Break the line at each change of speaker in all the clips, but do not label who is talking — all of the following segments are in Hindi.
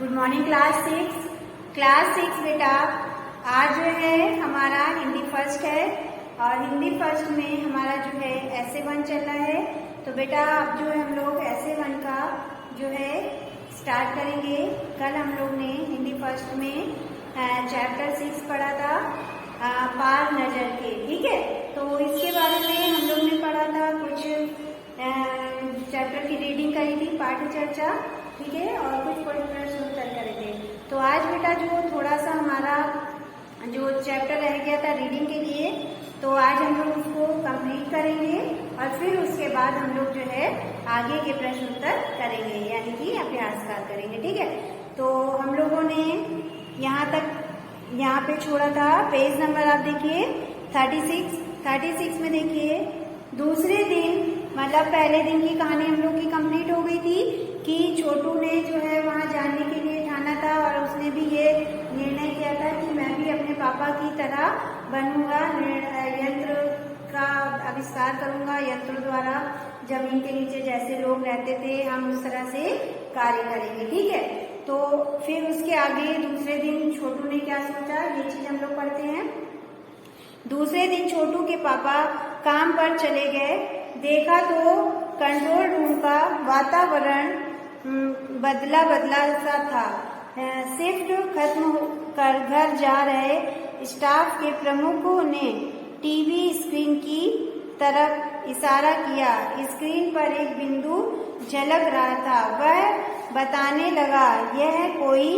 गुड मॉर्निंग क्लास सिक्स बेटा। आज जो है हमारा हिंदी फर्स्ट है और हिंदी फर्स्ट में हमारा जो है ऐसे वन चल रहा है। तो बेटा अब जो है हम लोग ऐसे वन का जो है स्टार्ट करेंगे। कल हम लोग ने हिंदी फर्स्ट में चैप्टर 6 पढ़ा था पार नजर के, ठीक है। तो इसके बारे में हम लोग ने पढ़ा था, कुछ चैप्टर की रीडिंग करी थी, पाठ चर्चा, ठीक है, और कुछ प्रश्न उत्तर करे थे। तो आज बेटा जो थोड़ा सा हमारा जो चैप्टर रह गया था रीडिंग के लिए, तो आज हम लोग उसको कंप्लीट करेंगे और फिर उसके बाद हम लोग जो है आगे के प्रश्न उत्तर करेंगे, यानी कि अभ्यास कार्य करेंगे, ठीक है। तो हम लोगों ने यहाँ पे छोड़ा था। पेज नंबर आप देखिए 36 में देखिए, दूसरे दिन मतलब पहले दिन की कहानी हम लोग की कंप्लीट हो गई थी कि छोटू ने जो है वहां जाने के लिए ठाना था और उसने भी ये निर्णय किया था कि मैं भी अपने पापा की तरह बनूंगा, यंत्र का आविष्कार करूंगा, यंत्र द्वारा जमीन के नीचे जैसे लोग रहते थे हम उस तरह से कार्य करेंगे, ठीक है। तो फिर उसके आगे दूसरे दिन छोटू ने क्या सोचा, ये चीज हम लोग पढ़ते हैं। दूसरे दिन छोटू के पापा काम पर चले गए, देखा तो कंट्रोल रूम का वातावरण बदला सा था। शिफ्ट खत्म कर घर जा रहे स्टाफ के प्रमुखों ने टीवी स्क्रीन की तरफ इशारा किया। स्क्रीन पर एक बिंदु झलक रहा था। वह बताने लगा, यह कोई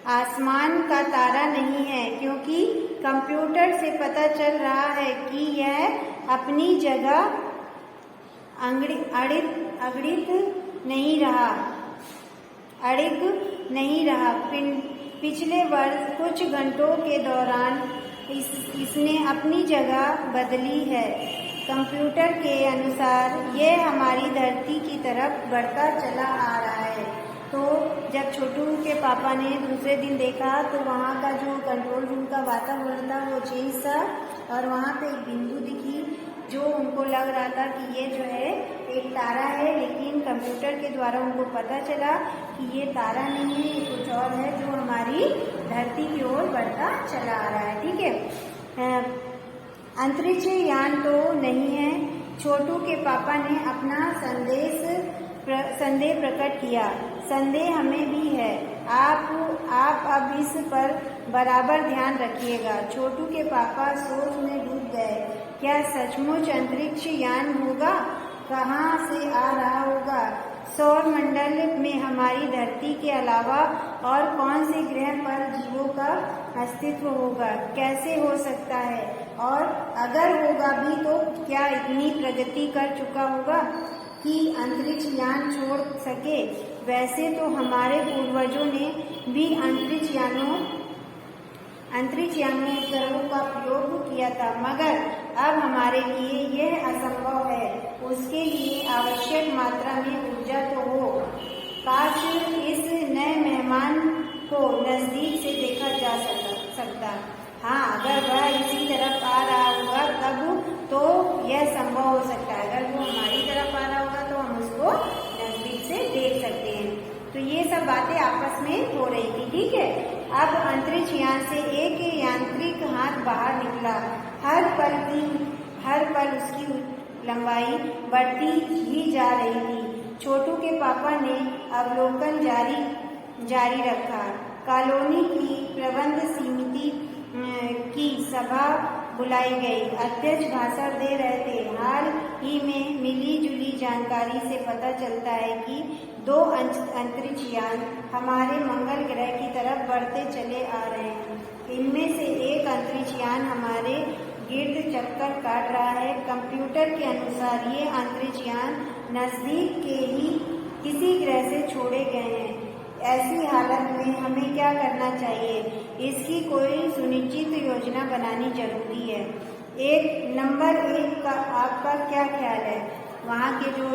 आसमान का तारा नहीं है, क्योंकि कंप्यूटर से पता चल रहा है कि यह अपनी जगह अड़िग नहीं रहा। पिछले वर्ष कुछ घंटों के दौरान इसने अपनी जगह बदली है। कंप्यूटर के अनुसार यह हमारी धरती की तरफ बढ़ता चला आ रहा है। तो जब छोटू के पापा ने दूसरे दिन देखा तो वहाँ का जो कंट्रोल रूम का वातावरण था वो चेंज था और वहाँ पे एक बिंदु दिखी जो उनको लग रहा था कि ये जो है एक तारा है, लेकिन कंप्यूटर के द्वारा उनको पता चला कि ये तारा नहीं है, ये कुछ और है जो हमारी धरती की ओर बढ़ता चला आ रहा है, ठीक है। अंतरिक्ष यान तो नहीं है। छोटू के पापा ने अपना संदेह प्रकट किया। संदेह हमें भी है, आप अब इस पर बराबर ध्यान रखिएगा। छोटू के पापा सोच में डूब गए। क्या सचमुच अंतरिक्ष यान होगा? कहाँ से आ रहा होगा? सौर मंडल में हमारी धरती के अलावा और कौन से ग्रह पर जीवों का अस्तित्व होगा? कैसे हो सकता है? और अगर होगा भी तो क्या इतनी प्रगति कर चुका होगा कि अंतरिक्ष यान छोड़ सके? वैसे तो हमारे पूर्वजों ने भी अंतरिक्ष यानों उपग्रहों का प्रयोग किया था, मगर अब हमारे लिए यह असंभव है। उसके लिए आवश्यक मात्रा में ऊर्जा तो हो। काश इस नए मेहमान को नजदीक से देखा जा सकता। हाँ, अगर वह इसी तरफ आ रहा होगा तब तो यह संभव हो सकता है। अगर वो हमारी तरफ आ रहा होगा तो हम उसको नजदीक से देख सकते हैं। तो ये सब बातें आपस में हो रही थी, ठीक है। अब अंतरिक्ष यान से एक यांत्रिक हाथ बाहर निकला। हर पल उसकी लंबाई बढ़ती ही जा रही थी। छोटू के पापा ने अवलोकन जारी रखा। कॉलोनी की प्रबंध समिति की सभा बुलाई गई। अध्यक्ष भाषण दे रहे थे। हाल ही में मिली जुली जानकारी से पता चलता है कि 2 अंतरिक्ष यान हमारे मंगल ग्रह की तरफ बढ़ते चले आ रहे हैं। इनमें से एक अंतरिक्ष यान हमारे गिर्द चक्कर काट रहा है। कंप्यूटर के अनुसार ये अंतरिक्ष यान नजदीक के ही किसी ग्रह से छोड़े गए हैं। ऐसी हालत में हमें क्या करना चाहिए? इसकी कोई सुनिश्चित योजना बनानी जरूरी है। नंबर 1 का आपका क्या ख्याल है? वहाँ के जो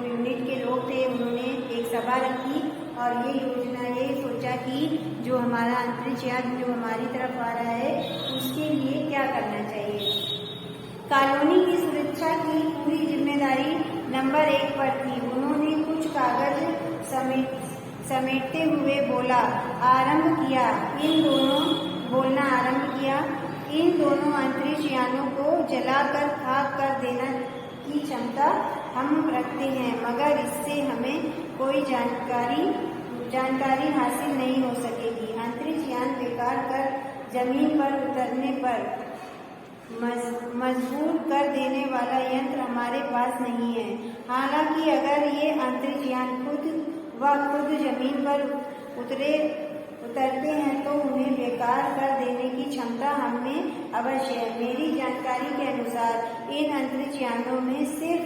यूनिट के लोग थे उन्होंने एक सभा रखी और ये सोचा कि जो हमारा अंतरिक्ष यान जो हमारी तरफ आ रहा है उसके लिए क्या करना चाहिए। कॉलोनी की सुरक्षा की पूरी जिम्मेदारी नंबर 1 पर थी। उन्होंने कुछ कागज समेटते हुए बोलना आरंभ किया। इन दोनों अंतरिक्ष यानों को जलाकर खाक कर देना की क्षमता हम रखते हैं, मगर इससे हमें कोई जानकारी हासिल नहीं हो सकेगी। अंतरिक्ष यान बेकार कर जमीन पर उतरने पर मजबूर कर देने वाला यंत्र हमारे पास नहीं है। हालांकि अगर ये अंतरिक्ष यान खुद जमीन पर उतरते हैं तो उन्हें बेकार कर देने की क्षमता हमें अवश्य है। मेरी जानकारी के अनुसार इन अंतरिक्ष यानों में सिर्फ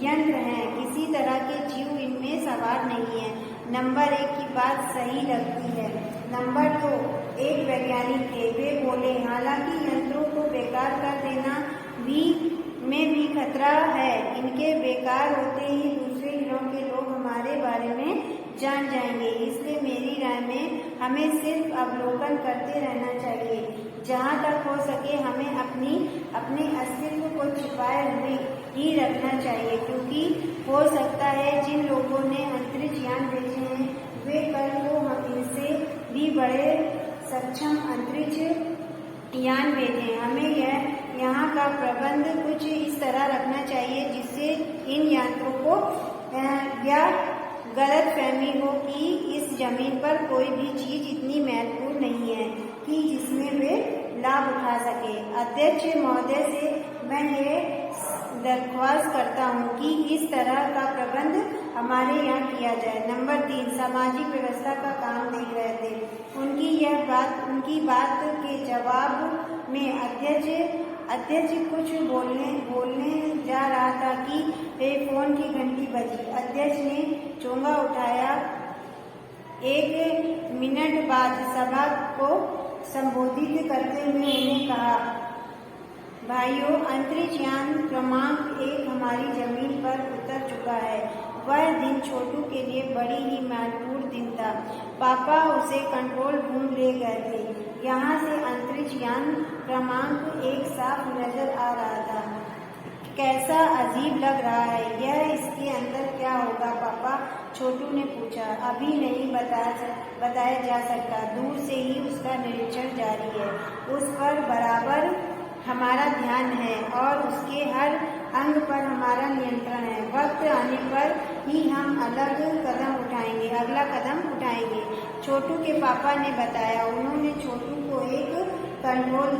यंत्र हैं, किसी तरह के जीव इनमें सवार नहीं है। नंबर 1 की बात सही लगती है। नंबर 2, एक वैज्ञानिक थे, वे बोले हालांकि यंत्रों को बेकार कर देना में भी खतरा है। इनके बेकार होते ही दूसरे ग्रहों के लोग हमारे बारे में जान जाएंगे, इसलिए मेरी राय में हमें सिर्फ अवलोकन करते रहना चाहिए। जहाँ तक हो सके हमें अपने अस्तित्व को छिपाए हुए ही रखना चाहिए, क्योंकि हो सकता है जिन लोगों ने अंतरिक्ष यान भेजे हैं वे कल को हम इनसे भी बड़े सक्षम अंतरिक्ष यान भेजें। हमें यहाँ का प्रबंध कुछ इस तरह रखना चाहिए जिससे इन यंत्रों को गलत फहमी हो कि इस जमीन पर कोई भी चीज इतनी महत्वपूर्ण नहीं है कि जिसमें वे लाभ उठा सके। अध्यक्ष महोदय से मैं ये दरख्वास्त करता हूँ कि इस तरह का प्रबंध हमारे यहाँ किया जाए। नंबर 3, सामाजिक व्यवस्था का काम देख रहे थे। उनकी बात के जवाब में अध्यक्ष कुछ बोलने जा रहा था कि टेलीफोन की घंटी बजी। अध्यक्ष ने चोंगा उठाया। 1 मिनट बाद सभा को संबोधित करते हुए उन्होंने कहा, भाइयों, अंतरिक्ष यान क्रमांक 1 हमारी जमीन पर उतर चुका है। वह दिन छोटू के लिए बड़ी ही महत्वपूर्ण दिन था। पापा उसे कंट्रोल रूम ले गए थे। यहाँ से अंतरिक्ष यान क्रमांक 1 साफ नजर आ रहा था। कैसा अजीब लग रहा है यह, इसके अंदर क्या होगा पापा? छोटू ने पूछा। अभी नहीं बताया जा सकता, दूर से ही उसका निरीक्षण जारी है। उस पर बराबर हमारा ध्यान है और उसके हर अंग पर हमारा नियंत्रण है। वक्त आने पर ही हम अगला कदम उठाएंगे, छोटू के पापा ने बताया। उन्होंने छोटू को एक कंसोल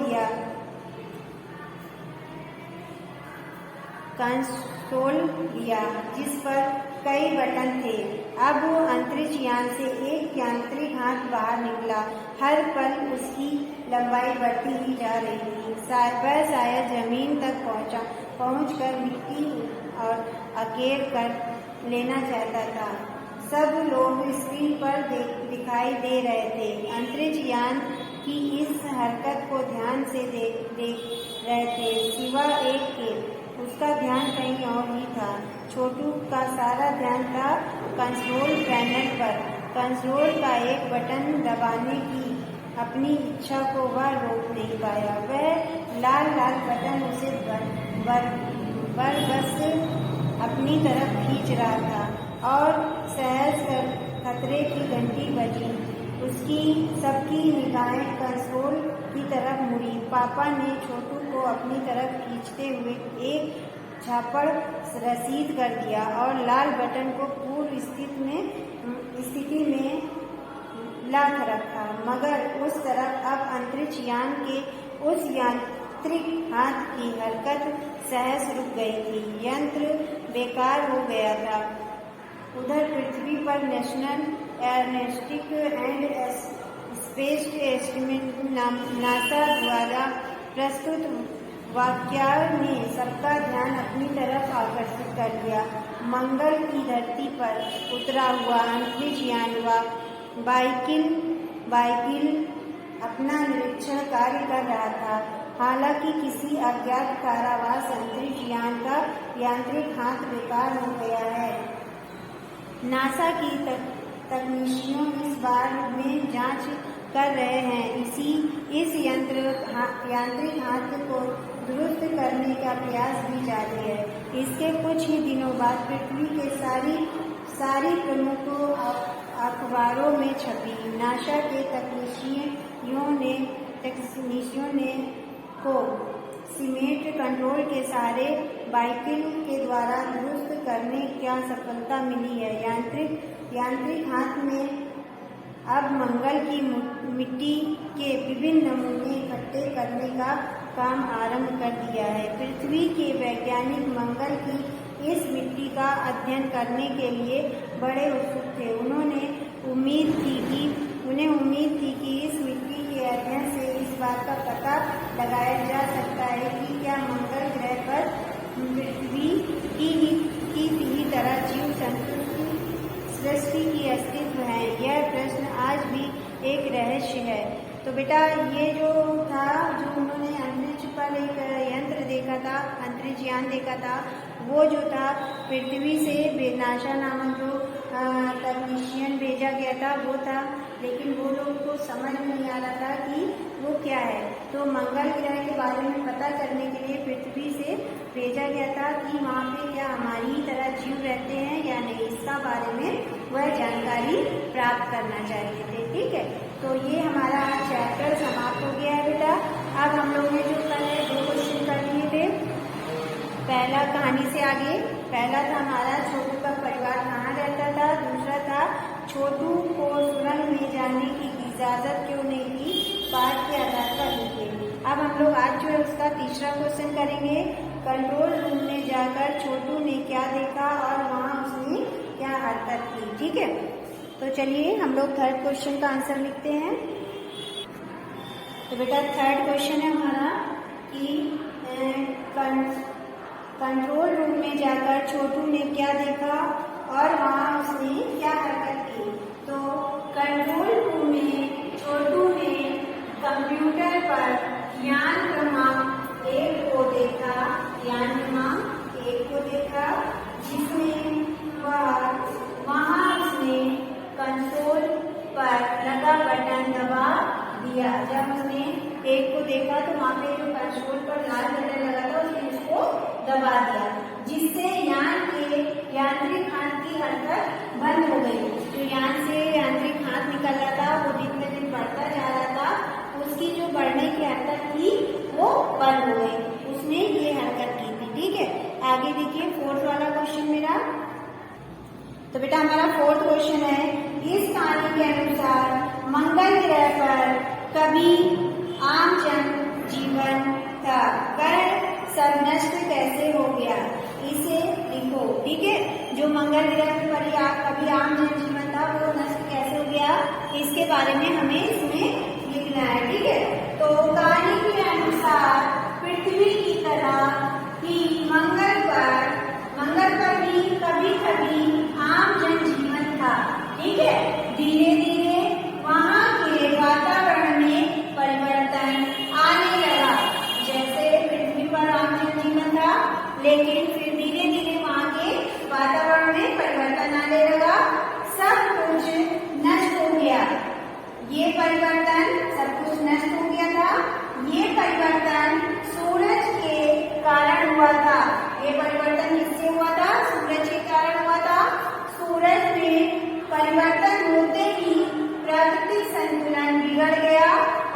दिया जिस पर कई बटन थे। अब अंतरिक्ष यान से एक यांत्रिक हाथ बाहर निकला। हर पल उसकी लंबाई बढ़ती ही जा रही थी। वह शायद जमीन तक पहुंचकर मिट्टी और अकेर कर लेना चाहता था। सब लोग स्क्रीन पर दिखाई दे रहे थे। अंतरिक्ष यान की इस हरकत को ध्यान से देख रहे थे, सिवा एक के। उसका ध्यान कहीं और ही था। छोटू का सारा ध्यान था कंट्रोल पैनल पर। कंट्रोल का एक बटन दबाने की अपनी इच्छा को वह रोक नहीं पाया। वह लाल बटन उसे बस अपनी तरफ खींच रहा था और सहज खतरे की घंटी बजी। सबकी निगाहें कंट्रोल की तरफ मुड़ी। पापा ने छोटू को अपनी तरफ खींचते हुए एक झापड़ रसीद कर दिया और लाल बटन को पूर्व स्थिति में लाख रखा। मगर उस तरफ अब अंतरिक्ष यान के उस यांत्रिक हाथ की हरकत सहज रुक गई थी। यंत्र बेकार हो गया था। उधर पृथ्वी पर national aeronautics and space estimation NASA द्वारा प्रस्तुत वाक्या ने सबका ध्यान अपनी तरफ आकर्षित कर दिया। मंगल की धरती पर उतरा हुआ अंतरिक्ष यान बाइकिल अपना निरीक्षण कार्य कर रहा था। हालांकि किसी अज्ञात कारावास अंतरिक्ष यान का यांत्रिक हाथ बेकार हो गया है। नासा की तकनीशियों इस बारे में जांच कर रहे हैं। इस यांत्रिक हाथ को दुरुस्त करने का प्रयास भी जारी है। इसके कुछ ही दिनों बाद पृथ्वी के सारी प्रमुख अखबारों में छपी। नासा के तकनीशियनों ने को सीमेंट कंट्रोल के सारे बाइकिल के द्वारा दुरुस्त करने क्या सफलता मिली है। यांत्रिक हाथ में अब मंगल की मिट्टी के विभिन्न नमूने इकट्ठे करने का काम आरंभ कर दिया है। पृथ्वी के वैज्ञानिक मंगल की इस मिट्टी का अध्ययन करने के लिए बड़े उत्सुक थे। उन्हें उम्मीद थी कि इस मिट्टी के अध्ययन से इस बात का पता लगाया जा सकता है कि क्या मंगल ग्रह पर पृथ्वी की ही तरह जीव सृष्टि की अस्तित्व है। यह प्रश्न आज भी एक रहस्य है। तो बेटा ये जो था, जो उन्होंने अंतरिक्ष पर एक यंत्र देखा था, अंतरिक्ष यान देखा था, वो जो था पृथ्वी से नासा नामक जो तकनीशियन भेजा गया था वो था, लेकिन वो लोग को समझ में नहीं आ रहा था कि वो क्या है। तो मंगल ग्रह के बारे में पता करने के लिए पृथ्वी से भेजा गया था कि वहाँ पे क्या हमारी ही तरह जीव रहते हैं या नहीं, इसका बारे में वह जानकारी प्राप्त करना चाहते थे। ठीक है, तो ये हमारा चैप्टर समाप्त हो गया है बेटा। अब हम लोग ने जो कल 2 क्वेश्चन कर लिए थे। पहला कहानी से आगे, पहला था हमारा छोटू का परिवार कहाँ रहता था, दूसरा था छोटू को सुरंग में जाने की इजाजत क्यों नहीं थी, पाठ के आधार पर लिखे। अब हम लोग आज जो है उसका तीसरा क्वेश्चन करेंगे। कंट्रोल रूम में जाकर छोटू ने क्या देखा और वहाँ उसने क्या हरकत की। ठीक है, तो चलिए हम लोग थर्ड क्वेश्चन का आंसर लिखते हैं। तो बेटा थर्ड क्वेश्चन है हमारा कि कंट्रोल रूम में जाकर छोटू ने क्या देखा और वहाँ उसने क्या हरकत की। तो कंट्रोल रूम में छोटू ने कंप्यूटर पर यान क्रमांक 1 को देखा, जिसमें वहाँ उसने कंसोल पर लगा बटन दबा दिया। जब उसने 1 को देखा तो वहाँ पे जो कंसोल पर लाल बटन लगा था उसने उसको दबा दिया, जिससे यान के यांत्रिक हाथ की हरकत बंद हो गई। जो यान से यांत्रिक हाथ निकल रहा था वो दिन पे दिन बढ़ता जा रहा था, उसकी जो बढ़ने की हरकत थी वो बंद हो गई, उसने ये हरकत की थी। ठीक है, आगे देखिए फोर्थ वाला क्वेश्चन मेरा। तो बेटा हमारा फोर्थ क्वेश्चन है, इस कहानी के अनुसार मंगल ग्रह पर कभी आम जन जीवन था, वह सब नष्ट कैसे हो गया, इसे लिखो। ठीक है, जो मंगल ग्रह पर कभी आम जन जीवन था वो नष्ट कैसे हो गया, इसके बारे में हमें इसमें लिखना है। ठीक है, तो कहानी के अनुसार पृथ्वी की तरह ही मंगल पर भी कभी कभी आम जन जीवन था। ठीक है, धीरे धीरे वहाँ के वातावरण में परिवर्तन आने लगा। जैसे पृथ्वी पर आम जन जीवन था, लेकिन फिर धीरे धीरे वहाँ के वातावरण में परिवर्तन आने लगा, सब कुछ नष्ट हो गया। ये परिवर्तन सब कुछ नष्ट हो गया था। ये परिवर्तन सूरज के कारण हुआ था। ये परिवर्तन किससे हुआ था, सूरज के कारण हुआ था। सूरज में परिवर्तन होते ही प्राकृतिक संतुलन बिगड़ गया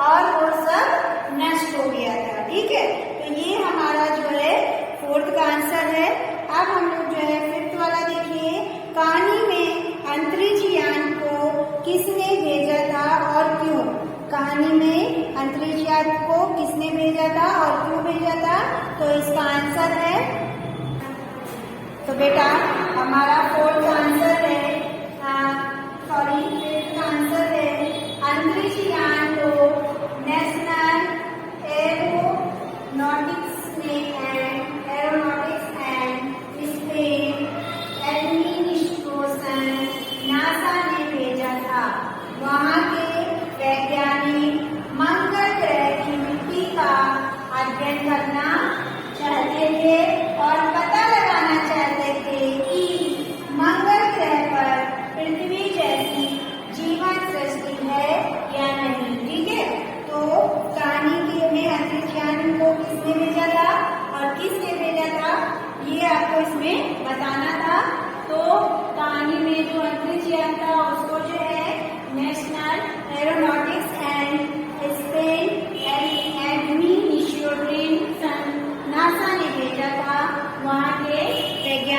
और वो सब नष्ट हो गया था। ठीक है, तो ये हमारा जो है फोर्थ का आंसर है। अब हम लोग जो है फिफ्थ वाला देखिए। कहानी में अंतरिक्ष यान को किसने भेजा था और क्यों। कहानी में अंतरिक्ष यान को किसने भेजा था और क्यों भेजा था, तो इसका आंसर है, तो बेटा हमारा फोर्थ आंसर है, फिफ्थ आंसर है अंतरिक्ष यान को national aeronautics and space administration NASA ने भेजा था। वहाँ के वैज्ञानिक मंगल ग्रह की मिट्टी का अध्ययन करना चाहते थे और पता लगाना चाहते थे कि मंगल ग्रह पर पृथ्वी जैसी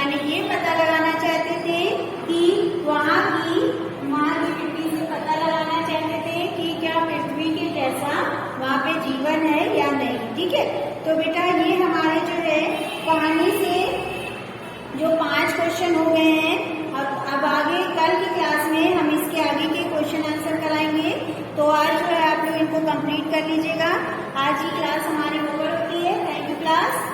यानी ये पता लगाना चाहते थे कि वहाँ की मार्स मिट्टी से पता लगाना चाहते थे कि क्या पृथ्वी के जैसा वहाँ पे जीवन है या नहीं। ठीक है, तो बेटा ये हमारे जो है कहानी से जो 5 क्वेश्चन हो गए हैं। अब आगे कल की क्लास में हम इसके आगे के क्वेश्चन आंसर कराएंगे। तो आज जो है आप लोग इनको कंप्लीट कर लीजिएगा। आज की क्लास हमारी ओवर होती है। Thank you class.